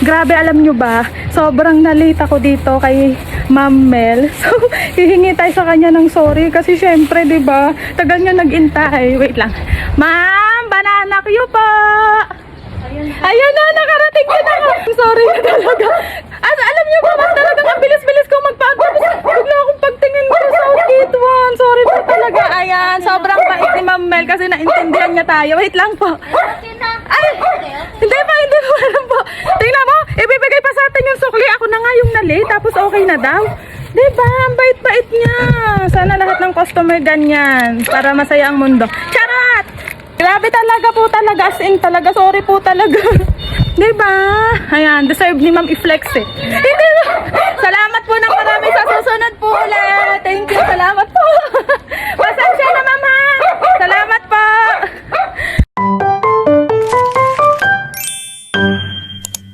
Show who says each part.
Speaker 1: Grabe, alam nyo ba, sobrang nalate ako dito kay Ma'am Mel. So, hihingi tayo sa kanya ng sorry kasi syempre, di ba, tagal niya nag-intay. Wait lang. Ma'am, banana Q po! Ayun na, nakarating ka na. Sorry na talaga. Alam niyo ba, mas talagang ang bilis-bilis ko magpagod. Bigla akong pagtingin ko sa Southgate 1. Sorry po talaga. Ayan, sobrang bait ni Ma'am Mel kasi naintindihan niya tayo. Wait lang po. Ay, hindi pa alam po. Tingnan mo, ibibigay pa sa atin yung sukli. Ako na nga yung nalate, tapos okay na daw. Diba, ang bait-bait niya. Sana lahat ng customer ganyan para masaya ang mundo. Charot! Grabe talaga po talaga, as in talaga, sorry po talaga. Diba? Ayan, deserve ni Ma'am i-flex eh. Hindi ba? Salamat